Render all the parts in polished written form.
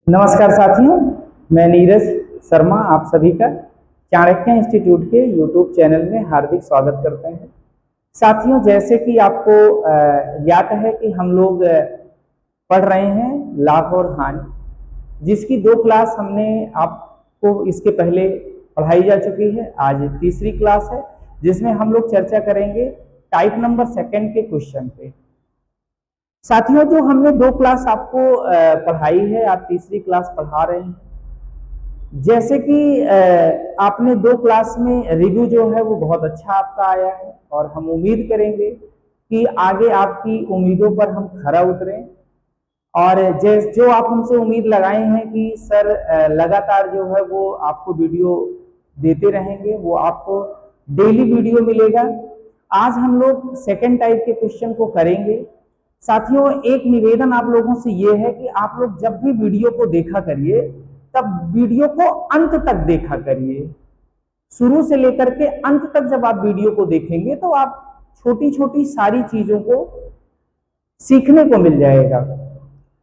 नमस्कार साथियों, मैं नीरज शर्मा आप सभी का चाणक्य इंस्टीट्यूट के यूट्यूब चैनल में हार्दिक स्वागत करते हैं। साथियों, जैसे कि आपको ज्ञात है कि हम लोग पढ़ रहे हैं लाभ और हानि, जिसकी 2 क्लास हमने आपको इसके पहले पढ़ाई जा चुकी है। आज तीसरी क्लास है जिसमें हम लोग चर्चा करेंगे टाइप नंबर 2 के क्वेश्चन पे। साथियों, जो हमने 2 क्लास आपको पढ़ाई है, आप तीसरी क्लास पढ़ा रहे हैं। जैसे कि आपने 2 क्लास में रिव्यू जो है वो बहुत अच्छा आपका आया है और हम उम्मीद करेंगे कि आगे आपकी उम्मीदों पर हम खरा उतरें। और जो आप हमसे उम्मीद लगाए हैं कि सर लगातार जो है वो आपको वीडियो देते रहेंगे, वो आपको डेली वीडियो मिलेगा। आज हम लोग 2nd टाइप के क्वेश्चन को करेंगे। साथियों, एक निवेदन आप लोगों से यह है कि आप लोग जब भी वीडियो को देखा करिए तब वीडियो को अंत तक देखा करिए। शुरू से लेकर के अंत तक जब आप वीडियो को देखेंगे तो आप छोटी छोटी सारी चीजों को सीखने को मिल जाएगा।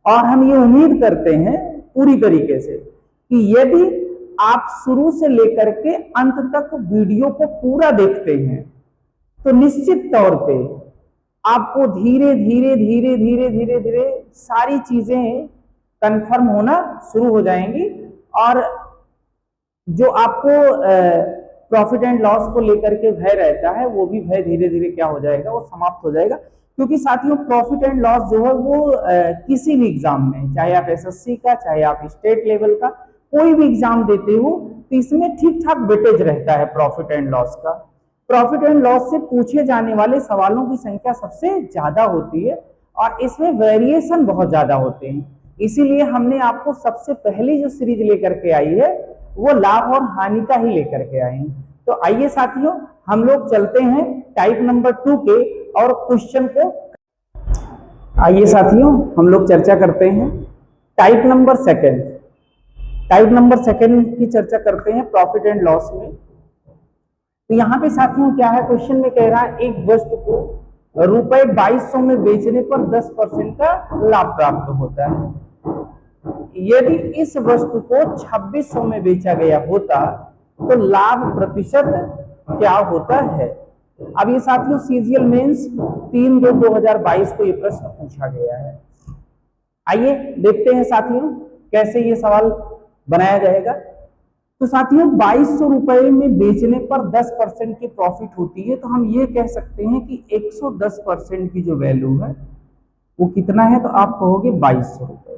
और हम ये उम्मीद करते हैं पूरी तरीके से कि यदि आप शुरू से लेकर के अंत तक वीडियो को पूरा देखते हैं तो निश्चित तौर पे आपको धीरे धीरे धीरे धीरे धीरे धीरे सारी चीजें कंफर्म होना शुरू हो जाएंगी और जो आपको प्रॉफिट एंड लॉस को लेकर के भय रहता है वो भी भय धीरे धीरे क्या हो जाएगा, वो समाप्त हो जाएगा। क्योंकि साथियों, प्रॉफिट एंड लॉस जो है वो किसी भी एग्जाम में, चाहे आप एसएससी का, चाहे आप स्टेट लेवल का कोई भी एग्जाम देते हो, तो इसमें ठीक ठाक वेटेज रहता है प्रॉफिट एंड लॉस का। प्रॉफिट एंड लॉस से पूछे जाने वाले सवालों की संख्या सबसे ज्यादा होती है और इसमें वेरिएशन बहुत ज्यादा होते हैं। इसीलिए हमने आपको सबसे पहली जो सीरीज लेकर के आई है वो लाभ और हानि का ही लेकर के आए हैं। तो आइए साथियों, हम लोग चलते हैं टाइप नंबर 2 के और क्वेश्चन को। आइए साथियों, हम लोग चर्चा करते हैं टाइप नंबर 2। टाइप नंबर 2 की चर्चा करते हैं प्रॉफिट एंड लॉस में। तो यहाँ पे साथियों क्या है, क्वेश्चन में कह रहा है एक वस्तु को रुपए 2200 में बेचने पर 10% का लाभ प्राप्त होता है। यदि इस वस्तु को 2600 में बेचा गया होता तो लाभ प्रतिशत क्या होता है। अब ये साथियों सीजीएल मेंस 3/2/2022 को ये प्रश्न पूछा गया है। आइए देखते हैं साथियों कैसे ये सवाल बनाया जाएगा। तो साथियों, 2200 रुपए में बेचने पर 10% की प्रॉफिट होती है, तो हम ये कह सकते हैं कि 110% की जो वैल्यू है वो कितना है, तो आप कहोगे 2200 रुपए।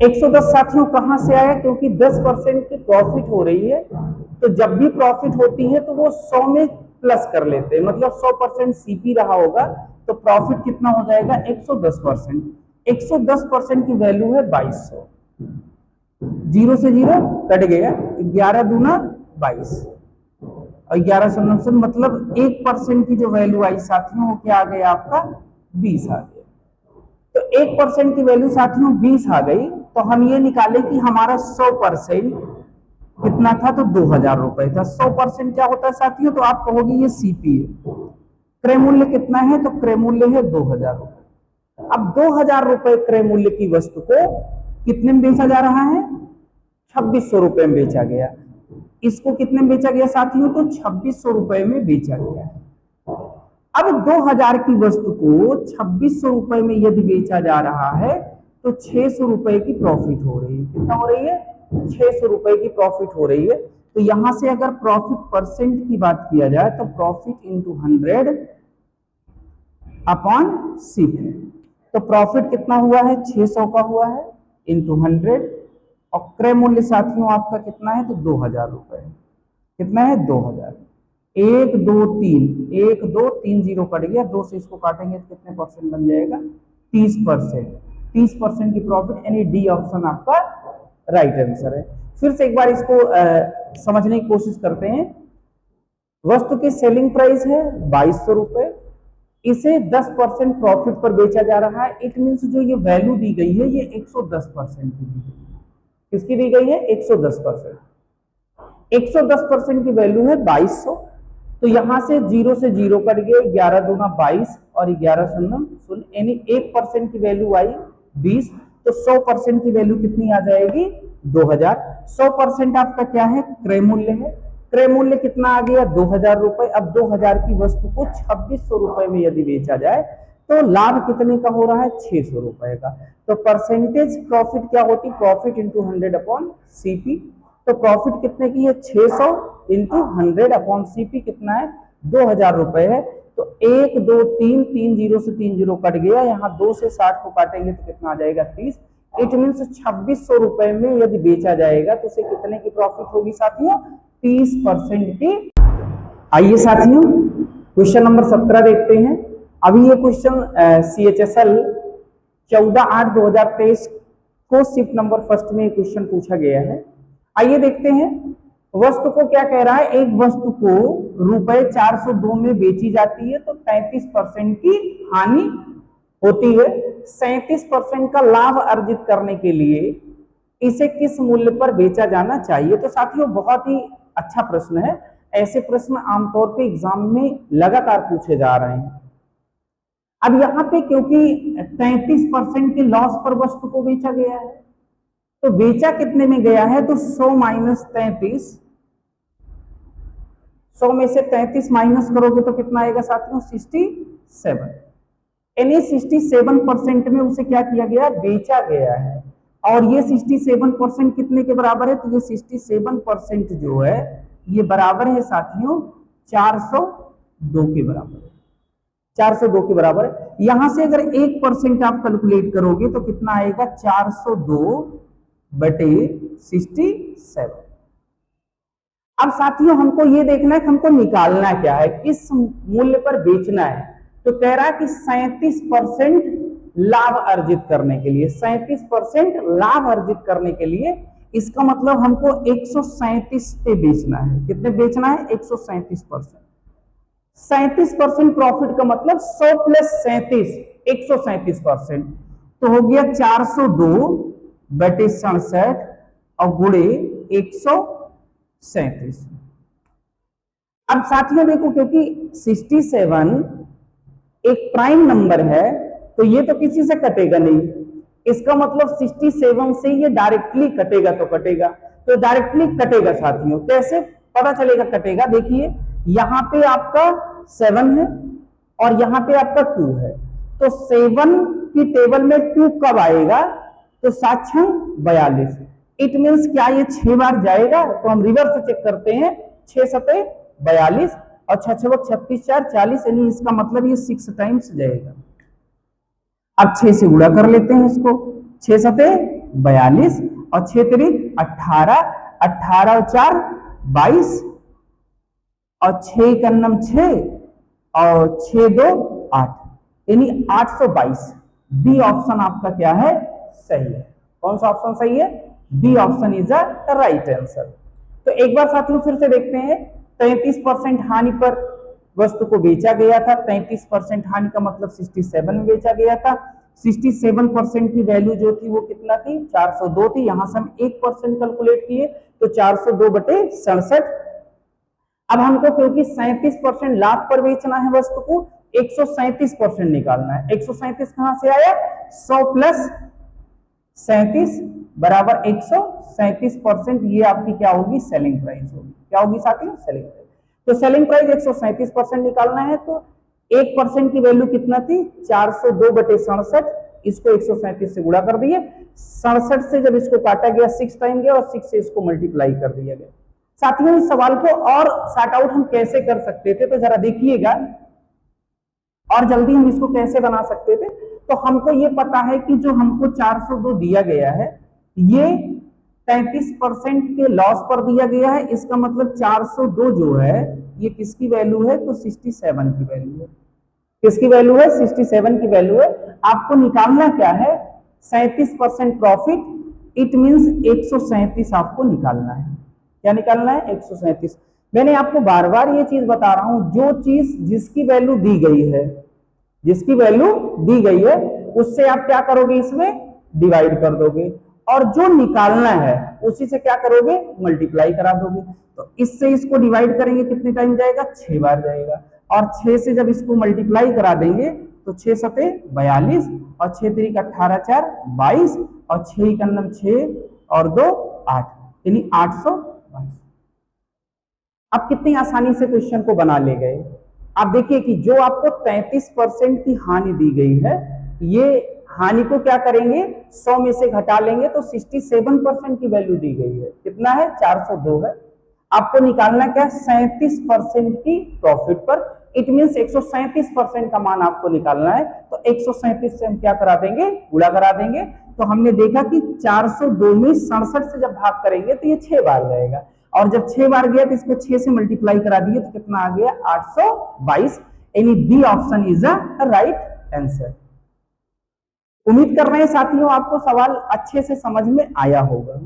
110 साथियों कहां से आया, क्योंकि 10% की प्रॉफिट हो रही है, तो जब भी प्रॉफिट होती है तो वो 100 में प्लस कर लेते हैं, मतलब 100% सीपी रहा होगा तो प्रॉफिट कितना हो जाएगा, 110%। 110% की वैल्यू है 2200। 0 से 0 कट गया, 11 दूना 22 और 11 शून्य मतलब 1% की जो वैल्यू आई साथियों वो क्या आ गया, आपका 20 आ गया। तो 1% की वैल्यू साथियों 20 आ गई, तो हम ये निकाले कि हमारा 100% कितना था, तो 2000 रुपए था। 100% क्या होता है साथियों, तो आप कहोगे ये सीपी है। क्रय मूल्य कितना है, तो क्रय मूल्य है 2000 रुपए। अब 2000 रुपए क्रय मूल्य की वस्तु को कितने में बेचा जा रहा है, 2600 रुपए में बेचा गया। इसको कितने में बेचा गया साथियों, तो 2600 रुपए में बेचा गया। अब 2000 की वस्तु को 2600 रुपए में यदि बेचा जा रहा है तो 600 रुपए की प्रॉफिट हो रही है। कितना हो रही है, 600 रुपए की प्रॉफिट हो रही है। तो यहां से अगर प्रॉफिट परसेंट की बात किया जाए तो प्रॉफिट इंटू 100 अपॉन सीपी। तो प्रॉफिट कितना हुआ है, 600 का हुआ है इंटू 100 और क्रय मूल्य साथियों आपका कितना है, तो 2000 रुपए। कितना है, 2000। 1 2 3 1 2 3 0 कट गया, 2 से इसको काटेंगे तो कितने परसेंट बन जाएगा, 30%। 30% की प्रॉफिट, यानी डी ऑप्शन आपका राइट आंसर है। फिर से एक बार इसको समझने की कोशिश करते हैं। वस्तु की सेलिंग प्राइस है 2200 रुपए, इसे 10% प्रॉफिट पर बेचा जा रहा है। इट मीन्स जो ये वैल्यू दी गई है ये 110% की दी गई है। किसकी दी गई है, 110%। 110% की वैल्यू है 2200, तो यहां से 0 से 0 कट गए, 11 दूना 22 और 11 शून्य शून्य, यानी 1% की वैल्यू आई 20 तो 100% की वैल्यू कितनी आ जाएगी 2000। 100% आपका क्या है क्रय मूल्य है, क्रय मूल्य कितना आ गया 2000 रुपए। अब 2000 की वस्तु को 2600 रुपए में यदि बेचा जाए तो लाभ कितने का हो रहा है 600 रुपए का। तो परसेंटेज प्रॉफिट क्या होती, प्रॉफिट इंटू 100 अपॉन सीपी। तो प्रॉफिट कितने की है 600 इंटू 100 अपॉन सीपी कितना है 2000 रुपए है। तो 1 2 3 3 जीरो से 3 जीरो कट गया, यहाँ 2 से 60 को काटेंगे तो कितना आ जाएगा 30। इट मीन्स 2600 रुपए में यदि बेचा जाएगा तो उसे कितने की प्रॉफिट होगी साथियों 30% की। आइए साथियों क्वेश्चन नंबर 17 देखते हैं। अभी ये क्वेश्चन CHSL 14/8/2023 को शिफ्ट नंबर फर्स्ट में क्वेश्चन पूछा गया है। आइए देखते हैं। वस्तु को क्या कह रहा है, एक वस्तु को रुपए 402 में बेची जाती है तो 33% की हानि होती है। 37% का लाभ अर्जित करने के लिए इसे किस मूल्य पर बेचा जाना चाहिए। तो साथियों बहुत ही अच्छा प्रश्न है, ऐसे प्रश्न आमतौर पे एग्जाम में लगातार पूछे जा रहे हैं। अब यहाँ पे क्योंकि 33% के लॉस पर वस्तु को बेचा गया है तो बेचा कितने में गया है, तो 100 माइनस 33, 100 में से 33 माइनस करोगे तो कितना आएगा साथियों 67। यानी 67% में उसे क्या किया गया बेचा गया है। और ये 67% कितने के बराबर है, तो ये 67% जो है ये बराबर है साथियों 402 के बराबर है, 402 के बराबर है। यहां से अगर 1% आप कैलकुलेट करोगे तो कितना आएगा 402/67। अब साथियों हमको ये देखना है कि हमको निकालना क्या है, किस मूल्य पर बेचना है। तो कह रहा है कि 37% लाभ अर्जित करने के लिए, 37% लाभ अर्जित करने के लिए इसका मतलब हमको 137 पे बेचना है। कितने बेचना है 137%। 37% प्रॉफिट का मतलब 100 प्लस 37 137%। तो हो गया 402/67 और गुणे 137। अब साथियों देखो क्योंकि 67 एक प्राइम नंबर है तो ये तो किसी से कटेगा नहीं, इसका मतलब 67 से ये डायरेक्टली कटेगा तो कटेगा, तो डायरेक्टली कटेगा साथियों। कैसे पता चलेगा कटेगा, देखिए यहां पे आपका 7 है और यहाँ पे आपका 2 है। तो 7 की टेबल में 2 कब आएगा, तो 7 6 42। इट मीन्स क्या ये 6 बार जाएगा, तो हम रिवर्स चेक करते हैं 6 7 42 और 6 6 36 4 40, यानी इसका मतलब ये 6 टाइम्स जाएगा। अब 6 से गुणा कर लेते हैं इसको, 6 7 42 और 6 3 18, 18 और 4 22 और 6 का 6 और 6 2 8, यानी 822। बी ऑप्शन आपका क्या है सही है। कौन सा ऑप्शन सही है, B option is the right answer. तो एक बार साथियों फिर से देखते हैं। 33% हानि पर वस्तु को बेचा गया था, 33% हानि का मतलब 67 में बेचा गया था। 67% की वैल्यू जो थी वो कितना थी 402 थी। यहां से हम 1% कैलकुलेट किए तो 402/67। अब हमको क्योंकि 37% लाभ पर बेचना है वस्तु को, 137% निकालना है। 137 कहां से आया, 100 प्लस 37 बराबर 137%। ये आपकी क्या होगी सेलिंग प्राइस होगी। क्या होगी साथियों सेलिंग प्राइस। तो सेलिंग प्राइस 137% निकालना है तो 1% की वैल्यू कितना थी 402/67। इसको 137 से गुणा कर दिए, 67 से जब इसको काटा गया 6 टाइम गया और 6 से इसको मल्टीप्लाई कर दिया गया। साथियों इस सवाल को और सॉर्ट आउट हम कैसे कर सकते थे, तो जरा देखिएगा और जल्दी हम इसको कैसे बना सकते थे। तो हमको ये पता है कि जो हमको 402 दिया गया है ये 33% के लॉस पर दिया गया है। इसका मतलब 402 जो है ये किसकी वैल्यू है, तो 67 की वैल्यू है। किसकी वैल्यू है 67 की वैल्यू है। आपको निकालना क्या है 37% प्रॉफिट, इट मींस 137 आपको निकालना है। क्या निकालना है 137। मैंने आपको बार बार ये चीज बता रहा हूं, जो चीज जिसकी वैल्यू दी गई है, जिसकी वैल्यू दी गई है उससे आप क्या करोगे इसमें डिवाइड कर दोगे और जो निकालना है उसी से क्या करोगे मल्टीप्लाई करा दोगे। तो इससे इसको डिवाइड करेंगे कितने टाइम जाएगा 6 बार जाएगा और 6 से जब इसको मल्टीप्लाई करा देंगे तो 6 सते 42 और 6 3 18 4 22 और 6 इकन्नम 6 और 2 8 यानी 822। अब कितनी आसानी से क्वेश्चन को बना ले गए। आप देखिए कि जो आपको 33% की हानि दी गई है, ये हानि को क्या करेंगे 100 में से घटा लेंगे तो 67% की वैल्यू दी गई है। कितना है 402 है। आपको निकालना क्या 37% की प्रॉफिट पर, इट मींस 137% का मान आपको निकालना है। तो 137 से हम क्या करा देंगे गुणा करा देंगे। तो हमने देखा कि 402 में 67 से जब भाग करेंगे तो ये 6 बार जाएगा और जब 6 बार गया तो इसको 6 से मल्टीप्लाई करा दिए तो कितना आ गया 822। यानी B option is a right answer. उम्मीद कर रहे हैं साथियों आपको सवाल अच्छे से समझ में आया होगा।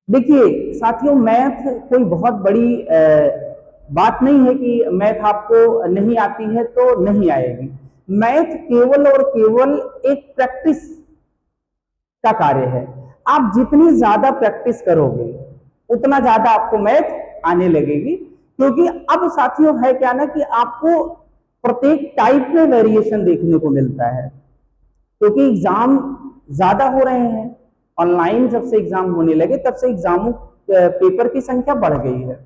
देखिए साथियों मैथ कोई बहुत बड़ी बात नहीं है कि मैथ आपको नहीं आती है तो नहीं आएगी। मैथ केवल और केवल एक प्रैक्टिस का कार्य है। आप जितनी ज्यादा प्रैक्टिस करोगे उतना ज्यादा आपको मैथ आने लगेगी, क्योंकि अब साथियों है क्या ना कि आपको प्रत्येक टाइप में वेरिएशन देखने को मिलता है, क्योंकि एग्जाम ज्यादा हो रहे हैं। ऑनलाइन जब से एग्जाम होने लगे तब से एग्जामों पेपर की संख्या बढ़ गई है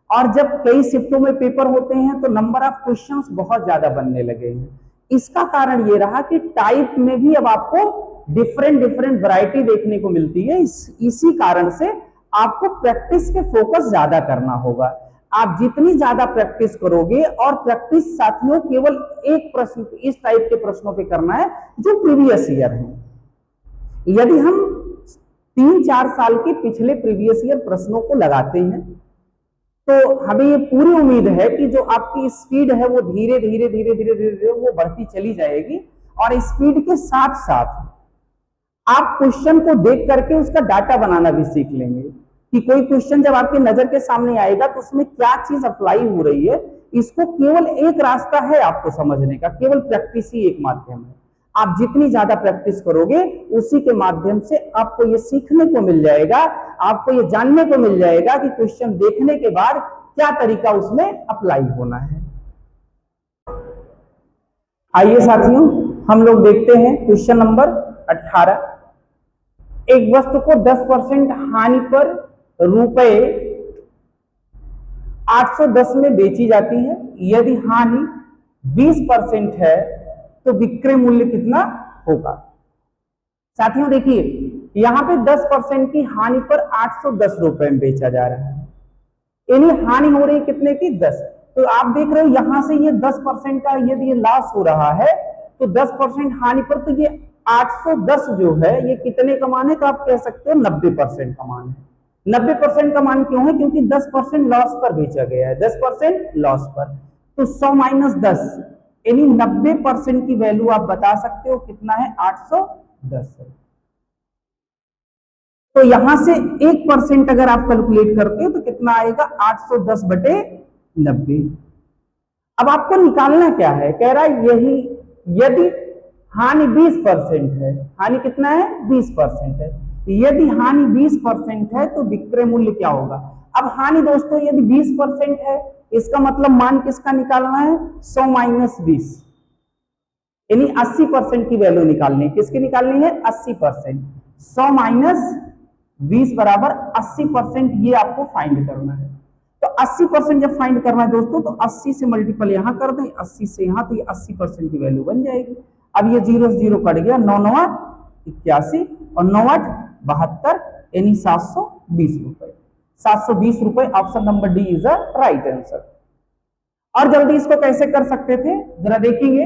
और जब कई शिफ्टों में पेपर होते हैं तो नंबर ऑफ क्वेश्चंस बहुत ज्यादा बनने लगे हैं। इसका कारण ये रहा कि टाइप में भी अब आपको डिफरेंट वैरायटी देखने को मिलती है। इसी कारण से आपको प्रैक्टिस पे फोकस ज्यादा करना होगा। आप जितनी ज्यादा प्रैक्टिस करोगे, और प्रैक्टिस साथियों केवल एक प्रश्न इस टाइप के प्रश्नों पे करना है जो प्रीवियस ईयर है। यदि हम 3-4 साल के पिछले प्रीवियस ईयर प्रश्नों को लगाते हैं तो हमें ये पूरी उम्मीद है कि जो आपकी स्पीड है वो धीरे धीरे वो बढ़ती चली जाएगी और स्पीड के साथ साथ आप क्वेश्चन को देख करके उसका डाटा बनाना भी सीख लेंगे कि कोई क्वेश्चन जब आपकी नजर के सामने आएगा तो उसमें क्या चीज अप्लाई हो रही है। इसको केवल एक रास्ता है आपको समझने का, केवल प्रैक्टिस ही एक माध्यम है। आप जितनी ज्यादा प्रैक्टिस करोगे उसी के माध्यम से आपको ये सीखने को मिल जाएगा, आपको ये जानने को मिल जाएगा कि क्वेश्चन देखने के बाद क्या तरीका उसमें अप्लाई होना है। आइए साथियों हम लोग देखते हैं क्वेश्चन नंबर 18। एक वस्तु को 10% हानि पर रुपए 810 में बेची जाती है। यदि हानि 20% है तो विक्रय मूल्य कितना होगा। साथियों देखिए यहां पे 10% की हानि पर 810 रुपए में बेचा जा रहा है, यानी हानि हो रही है कितने की 10। तो आप देख रहे हो यहां से ये 10% का यदि ये लॉस हो रहा है तो 10% हानि पर तो ये 810 जो है ये कितने का मान है, तो आप कह सकते हो 90% का मान है। 90% का मान क्यों है, क्योंकि 10% लॉस पर बेचा गया है, 10% लॉस पर। तो 100 माइनस 10 यानी 90% की वैल्यू आप बता सकते हो कितना है 810 है। तो यहां से 1% अगर आप कैलकुलेट करते हो तो कितना आएगा 810 बटे 90। अब आपको निकालना क्या है, कह रहा है यही यदि हानि 20% है, हानि कितना है 20% है, यदि हानि 20% है तो विक्रय मूल्य क्या होगा। अब हानि दोस्तों यदि 20% है इसका मतलब मान किसका निकालना है 100 माइनस 20 यानी 80% की वैल्यू निकालनी है। किसकी निकालनी है 80%। 100 माइनस 20 बराबर 80%, ये आपको फाइंड करना है। तो 80% जब फाइंड करना है दोस्तों तो 80 से मल्टीपल यहां कर दें, 80 से यहां, तो ये 80% की वैल्यू बन जाएगी। अब ये 0 से 0 कट गया, 9 9 81 और 9 8 72 यानी 720 रुपए। 720 रुपए option number D is a right answer. और जल्दी इसको कैसे कर सकते थे जरा देखेंगे।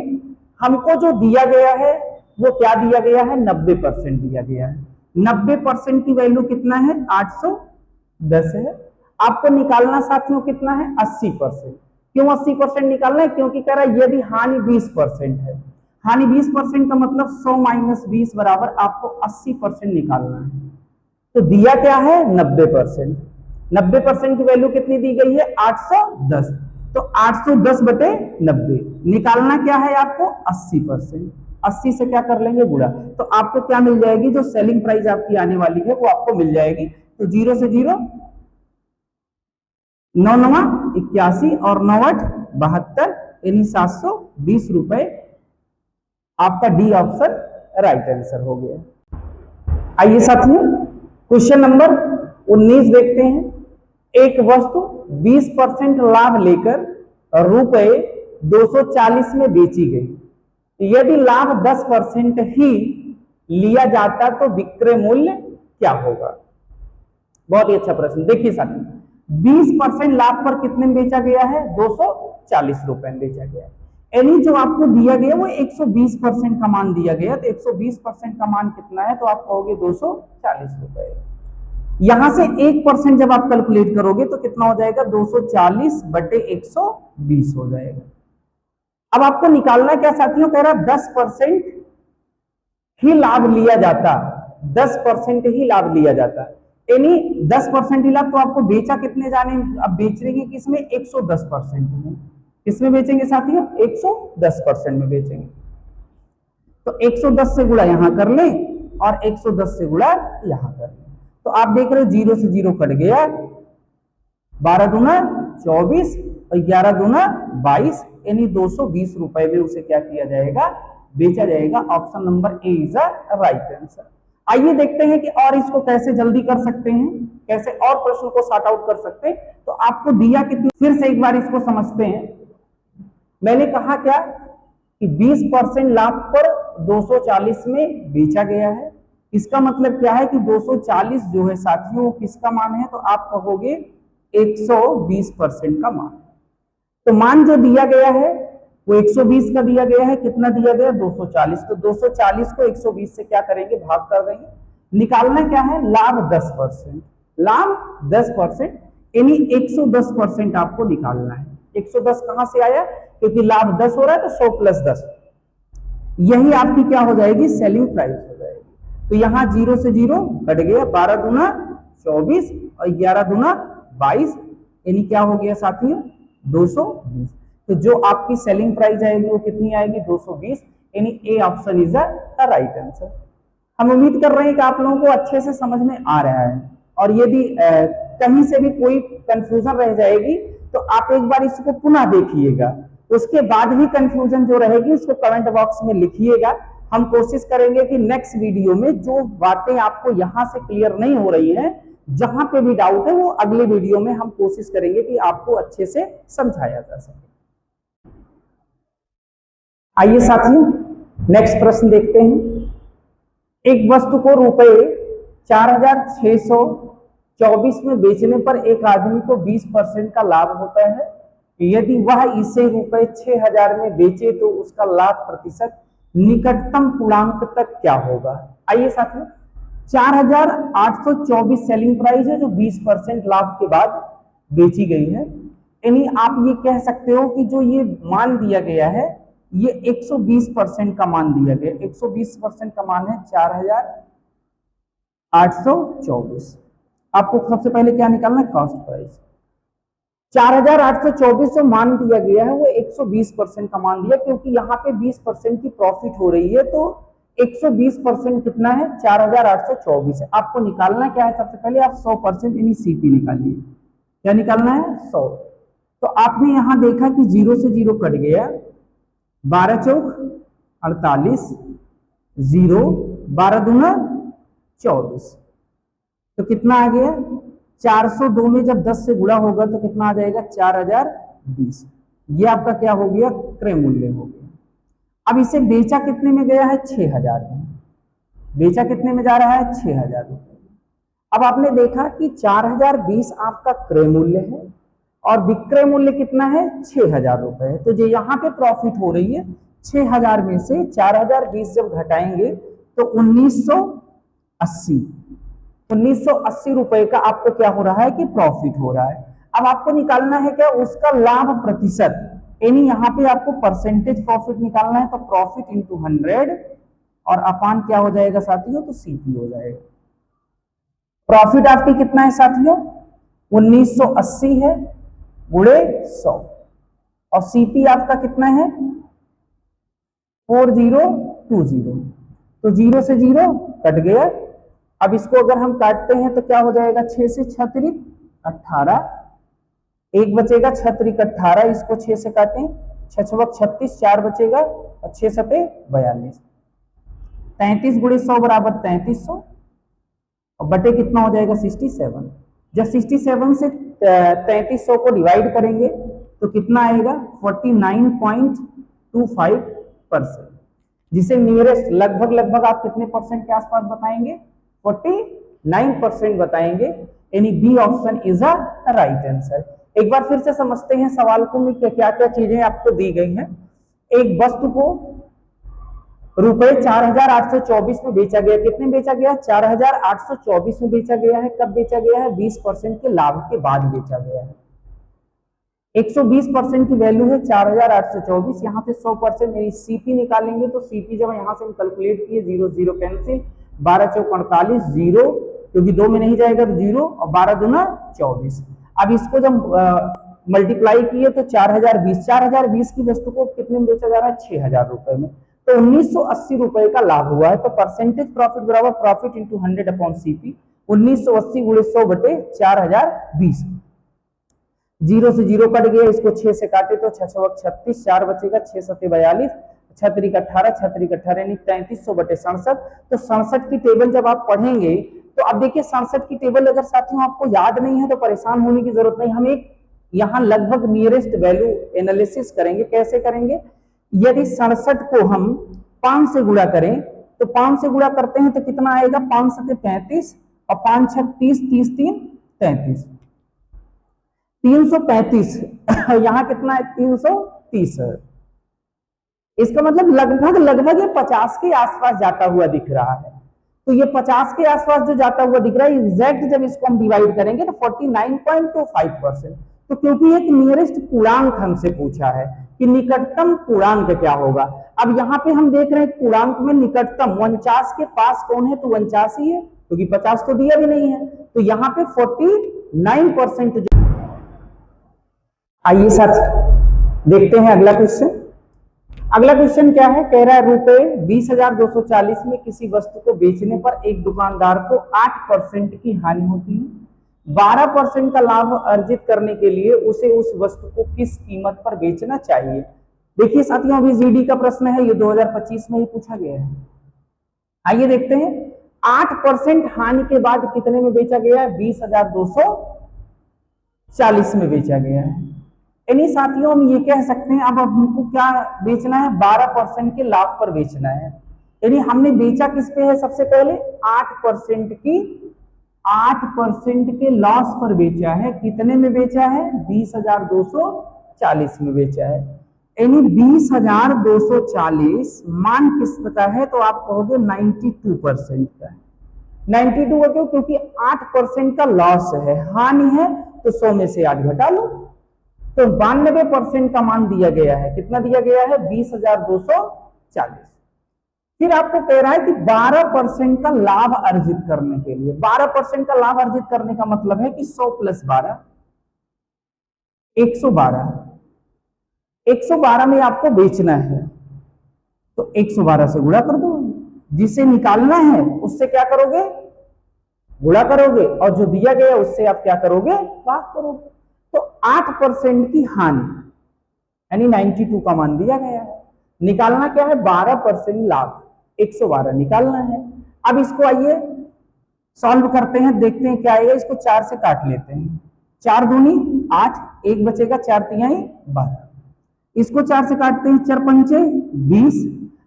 हमको जो दिया गया है वो क्या दिया गया है 90% दिया गया है। 90% की वैल्यू कितना है 810 है। आपको निकालना साथियों कितना है 80%। क्यों 80% निकालना है, क्योंकि कह रहा है यदि हानि 20% है, हानि 20% का मतलब 100 माइनस 20 बराबर आपको 80% निकालना है। तो दिया क्या है 90%। 90% की वैल्यू कितनी दी गई है 810, तो 810 बटे 90 निकालना क्या है आपको 80%। 80 से क्या कर लेंगे गुणा, तो आपको क्या मिल जाएगी, जो सेलिंग प्राइस आपकी आने वाली है वो आपको मिल जाएगी। तो 0 से 0 9 9 81 और 9 8 72 यानी 720 रुपए आपका डी ऑप्शन राइट आंसर हो गया। आइए साथियों क्वेश्चन नंबर 19 देखते हैं। एक वस्तु 20% लाभ लेकर रुपए 240 में बेची गई। यदि लाभ 10% ही लिया जाता तो विक्रय मूल्य क्या होगा? बहुत ही अच्छा प्रश्न। देखिए साथियों 20% लाभ पर कितने में बेचा गया है? 240 रुपए में बेचा गया है। यानी जो आपको दिया गया वो 120% का मान दिया गया, तो 120% का मान कितना है? तो आप कहोगे 240 रुपए। यहां से 1% जब आप कैलकुलेट करोगे तो कितना हो जाएगा? 240 बटे 120 हो जाएगा। अब आपको निकालना क्या साथियों? कह रहा 10% ही लाभ लिया जाता, 10% ही लाभ लिया जाता, यानी 10% ही लाभ। तो आपको बेचा कितने जाने? अब बेचेंगे किसमें? 110% में। किसमें बेचेंगे साथियों? 110% में बेचेंगे। तो 110 से गुणा यहां कर ले और 110 से गुणा यहां कर ले, तो आप देख रहे हो 0 से 0 कट गया, 12 दूना 24 और 11 दूना 22, यानी 220 रुपए में उसे क्या किया जाएगा? बेचा जाएगा। Option number A is the right answer. आइए देखते हैं कि और इसको कैसे जल्दी कर सकते हैं, कैसे और प्रश्न को सॉर्ट आउट कर सकते हैं। तो आपको दिया कितनी, फिर से एक बार इसको समझते हैं। मैंने कहा क्या कि 20% लाभ पर 240 में बेचा गया है। इसका मतलब क्या है कि 240 जो है साथियों किसका मान है? तो आप कहोगे 120% का मान। तो मान जो दिया गया है वो 120 का दिया गया है। कितना दिया गया? 240। तो 240 को 120 से क्या करेंगे? भाग कर देंगे। निकालना क्या है? लाभ 10%। लाभ 10% यानी 110% आपको निकालना है। 110 कहां से आया? क्योंकि लाभ 10 हो रहा है तो 100 + 10, यही आपकी क्या हो जाएगी? सेलिंग प्राइस हो जाएगी। तो यहां 0 से 0 कट गया, 12 दूना 24 और 11 दूना 22, यानी क्या हो गया साथियों? 220। तो जो आपकी सेलिंग प्राइस आएगी वो कितनी आएगी? 220, यानी A option is the right answer. हम उम्मीद कर रहे हैं कि आप लोगों को अच्छे से समझ में आ रहा है, और यदि कहीं से भी कोई कंफ्यूजन रह जाएगी तो आप एक बार इसको पुनः देखिएगा, उसके बाद भी कंफ्यूजन जो रहेगी उसको कमेंट बॉक्स में लिखिएगा। हम कोशिश करेंगे कि नेक्स्ट वीडियो में जो बातें आपको यहां से क्लियर नहीं हो रही हैं, जहां पे भी डाउट है, वो अगले वीडियो में हम कोशिश करेंगे कि आपको अच्छे से समझाया जा सके। आइए साथियों नेक्स्ट प्रश्न देखते हैं। एक वस्तु को रुपए 4624 में बेचने पर एक आदमी को 20% का लाभ होता है। यदि वह इसे रुपए 6000 में बेचे तो उसका लाभ प्रतिशत निकटतम पूर्णांक तक क्या होगा? आइए साथियों 4824 सेलिंग प्राइस है जो 20% लाभ के बाद बेची गई है। यानी आप ये कह सकते हो कि जो ये मान दिया गया है ये 120% का मान दिया गया। 120% का मान है 4824। आपको सबसे पहले क्या निकालना है? Cost price. 4824 जो मान दिया गया है वो 120% का मान दिया, क्योंकि यहाँ पे 20% की प्रॉफिट हो रही है, तो 120% कितना है? 4824 है। आपको निकालना क्या है? सबसे पहले आप 100% यानी सीपी निकालिए। क्या निकालना है? 100। तो आपने यहां देखा कि 0 से 0 कट गया, 12 चौक 48, 0 12 दूना 24, तो कितना आ गया? 402 में जब 10 से गुणा होगा तो कितना आ जाएगा? 4020। ये आपका क्या हो गया? क्रय मूल्य हो गया। अब इसे बेचा कितने में गया है? 6000 में। बेचा कितने में जा रहा है? 6000 रुपए। अब आपने देखा कि 4020 आपका क्रय मूल्य है और विक्रय मूल्य कितना है? 6000 रुपए है। तो जो यहाँ पे प्रॉफिट हो रही है 6000 में से 4020 जब घटाएंगे तो 1980 रुपए का आपको क्या हो रहा है कि प्रॉफिट हो रहा है। अब आपको निकालना है क्या? उसका लाभ प्रतिशत, यानी यहाँ पे आपको परसेंटेज प्रॉफिट निकालना है। तो प्रॉफिट इंटू 100 और अपान क्या हो जाएगा साथियों? तो सीपी हो जाएगा। प्रॉफिट आपकी कितना है साथियों? 1980 है गुणे 100 और सीपी आपका कितना है? 4020। तो 0 से 0 कट गया। अब इसको अगर हम काटते हैं तो क्या हो जाएगा? 6 से 6 तिरिक 18, एक बचेगा 6 तिरिक 18, इसको 6 से काटें छछवक 36, 4 बचेगा और 6 सते 42। 33 गुणे 100 बराबर 3300 और बटे कितना हो जाएगा 67। जब 67 से 3300 को डिवाइड करेंगे तो कितना आएगा 49.25%, जिसे नियरेस्ट लगभग आप कितने परसेंट के आसपास बताएंगे 49% बताएंगे। यानी B option is a right answer. एक बार फिर से समझते हैं सवाल को में क्या क्या चीजें आपको दी गई हैं। एक वस्तु को रुपए 4824 में बेचा गया। कितने बेचा गया 4824 में बेचा गया है। कब बेचा गया है 20% के लाभ के बाद बेचा गया है। 120% की वैल्यू है 4824, यहाँ पे 100% यानी सीपी निकालेंगे तो सीपी जब यहाँ से हम कैलकुलेट किए 0 0 कैंसिल, 12 चौक 48 0, क्योंकि 2 में नहीं जाएगा तो 0 और 12 दूना 24। अब इसको जब मल्टीप्लाई किए तो 4020 की वस्तु को कितने में बेचा जा रहा है 6000 रुपए में, तो 1980 रुपए का लाभ हुआ है। तो परसेंटेज प्रॉफिट बराबर प्रॉफिट इंटू 100 अपॉन सीपी, 1980 गुणे 100 बटे 4020। 0 से 0 कट गया, इसको 6 से काटे तो 6 छवक 36, 4 बचेगा 6 सते 42, 6 त्रिक 18, 6 त्रिक 18 यानी 3300 बटे 67। तो 67 की टेबल जब आप पढ़ेंगे तो अब देखिए 67 की टेबल अगर साथियों आपको याद नहीं है तो परेशान होने की जरूरत नहीं। हम एक यहाँ लगभग नियरेस्ट वैल्यू एनालिसिस करेंगे। कैसे करेंगे, यदि 67 को हम 5 से गुणा करें तो 5 से गुणा करते हैं तो कितना आएगा 5 सते 35 और 5 छक 30, 30 3 33, 335 यहाँ कितना है 330 है। इसका मतलब लगभग ये 50 के आसपास जाता हुआ दिख रहा है। तो ये 50 के आसपास जो जाता हुआ दिख रहा है एग्जैक्ट जब इसको हम डिवाइड करेंगे तो 49.25%। तो क्योंकि एक नियरेस्ट पूर्णांक हमसे पूछा है कि निकटतम पूर्णांक क्या होगा। अब यहाँ पे हम देख रहे हैं पूर्णांक में निकटतम 49 के पास कौन है तो 49 ही है, क्योंकि 50 तो दिया भी नहीं है। तो यहाँ पे 49%। आइए साथ देखते हैं अगला क्वेश्चन। अगला क्वेश्चन क्या है, कह रहा है रुपए 20,240 में किसी वस्तु को बेचने पर एक दुकानदार को 8% की हानि होती है। 12% का लाभ अर्जित करने के लिए उसे उस वस्तु को किस कीमत पर बेचना चाहिए। देखिए साथियों अभी जीडी का प्रश्न है, ये 2025 में ही पूछा गया है। आइए देखते हैं 8% हानि के बाद कितने में बेचा गया है 20,240 में बेचा गया है। यानी साथियों हम ये कह सकते हैं अब हमको क्या बेचना है 12% के लाभ पर बेचना है। यानी हमने बेचा किस पे है सबसे पहले 8% के लॉस पर बेचा है। कितने में बेचा है 20,240 में बेचा है। यानी 20,240 मान किस का है तो आप कहोगे 92% का है। 92 क्यों, क्योंकि 8% का लॉस है, हानि है, तो 100 में से 8 घटा लो तो 92% का मान दिया गया है। कितना दिया गया है 20,240। फिर आपको कह रहा है कि 12% का लाभ अर्जित करने के लिए, 12% का लाभ अर्जित करने का मतलब है कि 100 + 12 112, 112 में आपको बेचना है तो 112 से गुणा कर दो। जिसे निकालना है उससे क्या करोगे गुणा करोगे और जो दिया गया उससे आप क्या करोगे भाग करोगे। तो 8% की हानि यानी 92 का मान दिया गया है। निकालना क्या है 12% लाभ, 112 निकालना है। अब इसको आइए सॉल्व करते हैं, देखते हैं क्या आएगा। इसको 4 से काट लेते हैं, 4 दूनी 8, 1 बचेगा 4 तिहाई 12। इसको 4 से काटते हैं, 4 पंचे 20।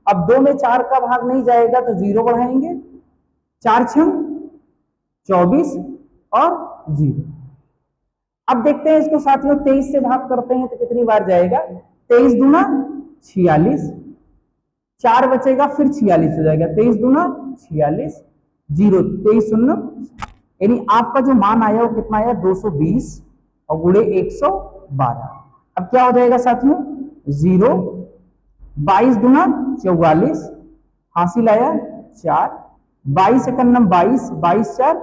अब 2 में 4 का भाग नहीं जाएगा तो 0 बढ़ाएंगे, 4 छम 24 और 0। अब देखते हैं इसको साथियों 23 से भाग करते हैं तो कितनी बार जाएगा 23 दूना 46, 4 बचेगा फिर 46 हो जाएगा, 23 दूना 46, 0 23 शून्य। यानी आपका जो मान आया वो कितना आया 220 और गुणे 112। अब क्या हो जाएगा साथियों 0, 22 दूना 44, हासिल आया 4, 22 एकन्नम 22, 22 4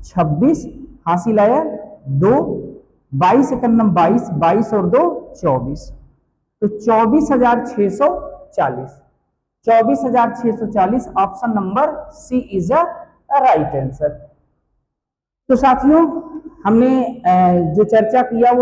26, हासिल आया 2, 22 एकन्नम 22, 22 और 2 24, तो 24,640, 24,640 option number C is a right answer. तो साथियों हमने जो चर्चा किया वो